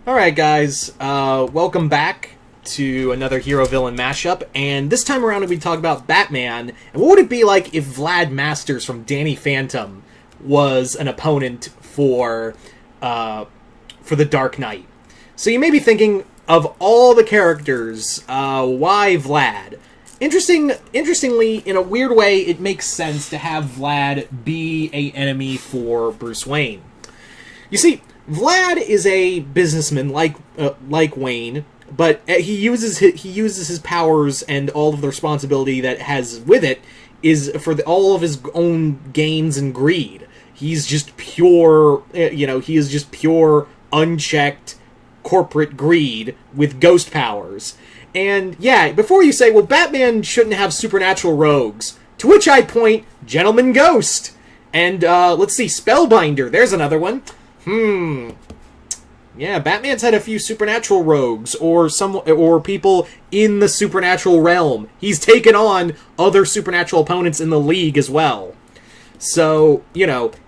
Alright guys, welcome back to another hero-villain mashup, and this time around we talk about Batman, and what would it be like if Vlad Masters from Danny Phantom was an opponent for the Dark Knight. So you may be thinking, of all the characters, why Vlad? Interestingly, in a weird way, it makes sense to have Vlad be an enemy for Bruce Wayne. You see, Vlad is a businessman like Wayne, but he uses his powers and all of the responsibility that has with it is for all of his own gains and greed. He's just pure, he is just pure, unchecked corporate greed with ghost powers. And yeah, before you say, well, Batman shouldn't have supernatural rogues, to which I point, Gentleman Ghost. And let's see, Spellbinder, there's another one. Yeah, Batman's had a few supernatural rogues, or people in the supernatural realm. He's taken on other supernatural opponents in the League as well. So,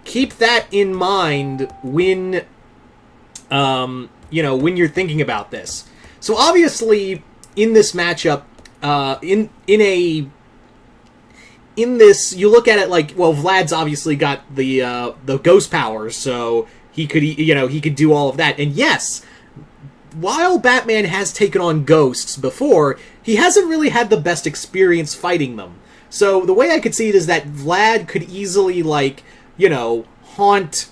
keep that in mind when, when you're thinking about this. So obviously, in this matchup, in this, you look at it like, well, Vlad's obviously got the ghost powers, so he could do all of that. And yes, while Batman has taken on ghosts before, he hasn't really had the best experience fighting them. So the way I could see it is that Vlad could easily, haunt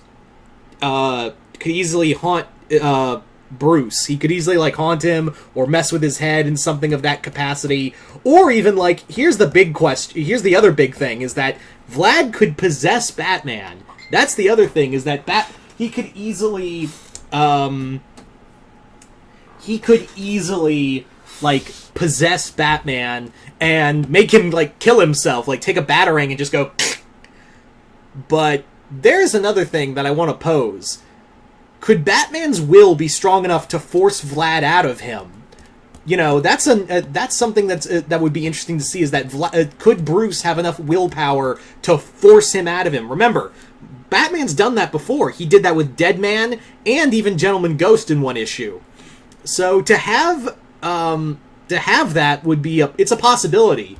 Bruce. He could easily, haunt him or mess with his head in something of that capacity. Or even, here's the big question, here's the other big thing, is that Vlad could possess Batman. That's the other thing, is that he could easily, possess Batman and make him, kill himself, take a batarang and just go. But there's another thing that I want to pose. Could Batman's will be strong enough to force Vlad out of him? That's something that would be interesting to see, is that could Bruce have enough willpower to force him out of him? Remember, Batman's done that before. He did that with Deadman and even Gentleman Ghost in one issue. So to have that would be it's a possibility.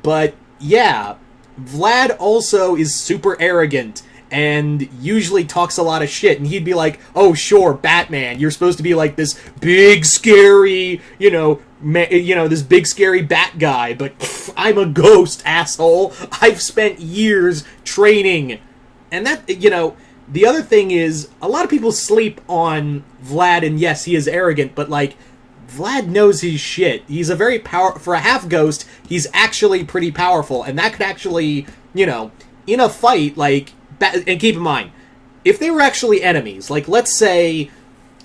But yeah, Vlad also is super arrogant and usually talks a lot of shit, and he'd be like, "Oh, sure, Batman, you're supposed to be like this big scary, this big scary bat guy, but I'm a ghost, asshole. I've spent years training." And that, the other thing is, a lot of people sleep on Vlad, and yes, he is arrogant, but, Vlad knows his shit. He's a very for a half-ghost, he's actually pretty powerful, and that could actually, in a fight, and keep in mind, if they were actually enemies, let's say,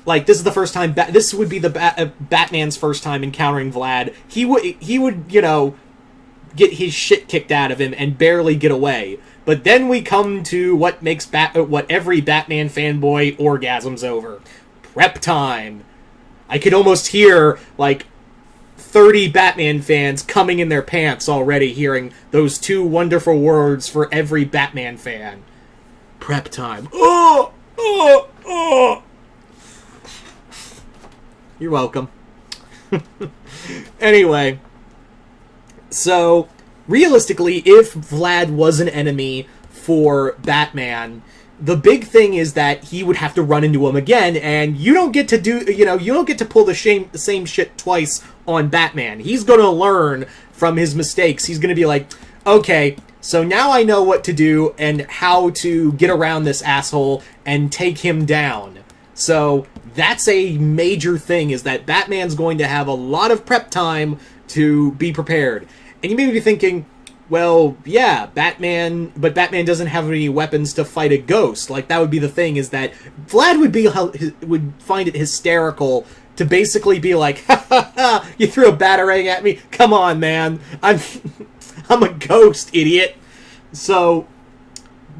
this is the first time, this would be the Batman's first time encountering Vlad, he would, get his shit kicked out of him and barely get away. But then we come to what makes what every Batman fanboy orgasms over. Prep time. I could almost hear, 30 Batman fans coming in their pants already hearing those two wonderful words for every Batman fan. Prep time. Oh! Oh! Oh! You're welcome. Anyway. So, realistically, if Vlad was an enemy for Batman, the big thing is that he would have to run into him again, and you don't get to pull the same shit twice on Batman. He's gonna learn from his mistakes. He's gonna be like, okay, so now I know what to do and how to get around this asshole and take him down. So, that's a major thing, is that Batman's going to have a lot of prep time to be prepared. And you may be thinking, well, yeah, Batman doesn't have any weapons to fight a ghost. That would be the thing, is that Vlad would find it hysterical to basically be like, "Ha ha ha, you threw a batarang at me? Come on, man. I'm a ghost, idiot." So,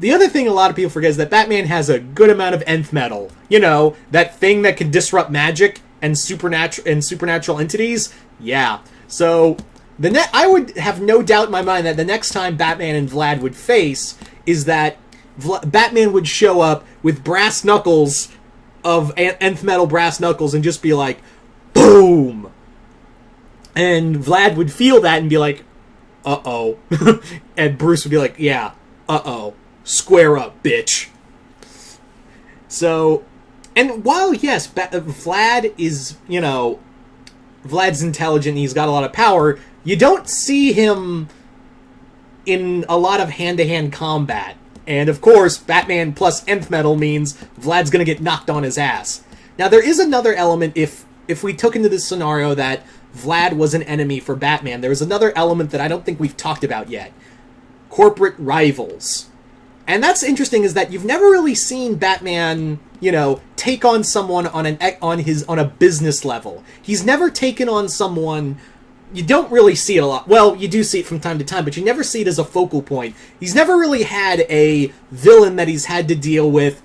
the other thing a lot of people forget is that Batman has a good amount of nth metal. That thing that can disrupt magic and supernatural entities. Yeah. So, I would have no doubt in my mind that the next time Batman and Vlad would face is that Batman would show up with brass knuckles of Nth Metal Brass Knuckles and just be like, boom! And Vlad would feel that and be like, uh-oh. And Bruce would be like, yeah, uh-oh. Square up, bitch. So, and while, yes, Vlad is, Vlad's intelligent, he's got a lot of power, you don't see him in a lot of hand-to-hand combat. And, of course, Batman plus Nth Metal means Vlad's gonna get knocked on his ass. Now, there is another element, if we took into this scenario that Vlad was an enemy for Batman, there was another element that I don't think we've talked about yet. Corporate rivals. And that's interesting, is that you've never really seen Batman, take on someone on a business level. He's never taken on someone. You don't really see it a lot. Well, you do see it from time to time, but you never see it as a focal point. He's never really had a villain that he's had to deal with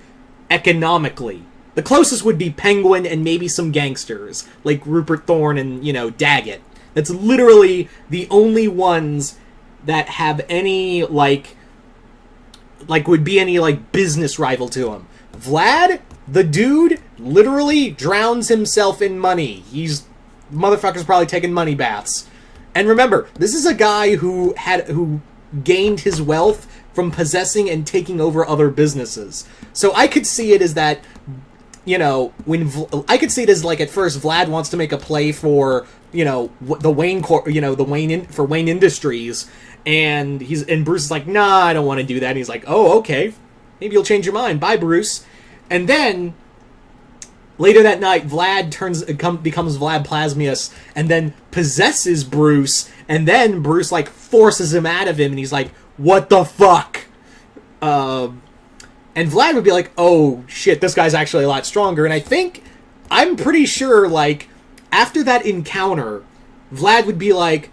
economically. The closest would be Penguin and maybe some gangsters, like Rupert Thorne and, Daggett. That's literally the only ones that have any, would be any, business rival to him. Vlad, the dude, literally drowns himself in money. Motherfucker's probably taking money baths. And remember, this is a guy who gained his wealth from possessing and taking over other businesses. So I could see it as that, I could see it as at first Vlad wants to make a play for, the Wayne for Wayne Industries, and Bruce is like, nah, I don't want to do that. And he's like, oh, okay, maybe you'll change your mind. Bye, Bruce. And then later that night, Vlad becomes Vlad Plasmuis, and then possesses Bruce, and then Bruce forces him out of him, and he's like, what the fuck? And Vlad would be like, oh, shit, this guy's actually a lot stronger. And I'm pretty sure, after that encounter, Vlad would be like,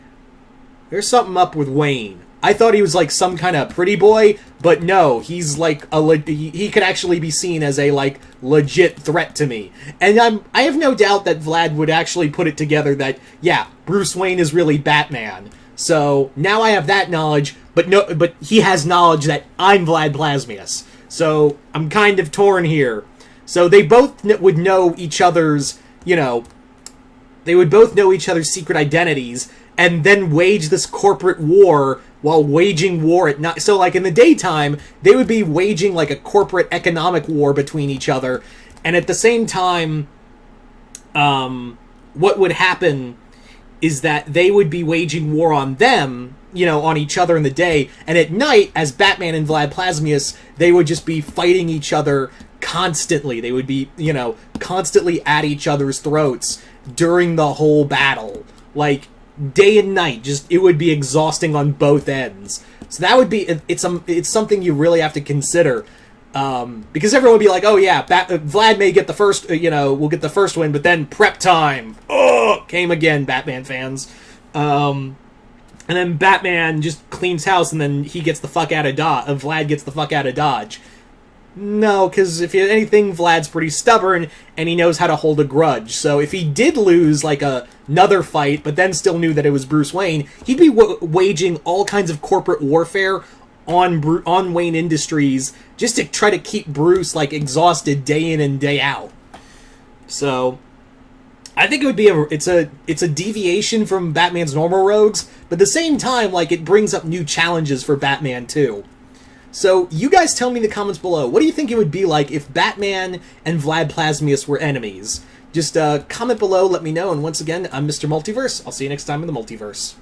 there's something up with Wayne. I thought he was, some kind of pretty boy, but no, he's, he could actually be seen as a, legit threat to me. And I have no doubt that Vlad would actually put it together that, yeah, Bruce Wayne is really Batman. So, now I have that knowledge, but he has knowledge that I'm Vlad Plasmius. So, I'm kind of torn here. So, they both would know each other's, they would both know each other's secret identities, and then wage this corporate war while waging war at night. So, in the daytime, they would be waging, a corporate economic war between each other, and at the same time, what would happen is that they would be waging war on them, on each other in the day, and at night, as Batman and Vlad Plasmius, they would just be fighting each other constantly. They would be, constantly at each other's throats during the whole battle. Day and night, it would be exhausting on both ends. So that would be, it's something you really have to consider. Because everyone would be like, oh yeah, Vlad may get the first, we'll get the first win, but then prep time, came again, Batman fans. And then Batman just cleans house, and then he gets the fuck out of Dodge. Vlad gets the fuck out of Dodge. No, because if anything, Vlad's pretty stubborn, and he knows how to hold a grudge. So if he did lose, another fight, but then still knew that it was Bruce Wayne, he'd be waging all kinds of corporate warfare on Wayne Industries, just to try to keep Bruce, exhausted day in and day out. So I think it would be it's a deviation from Batman's normal rogues, but at the same time, it brings up new challenges for Batman, too. So, you guys tell me in the comments below, what do you think it would be like if Batman and Vlad Plasmius were enemies? Just comment below, let me know, and once again, I'm Mr. Multiverse. I'll see you next time in the Multiverse.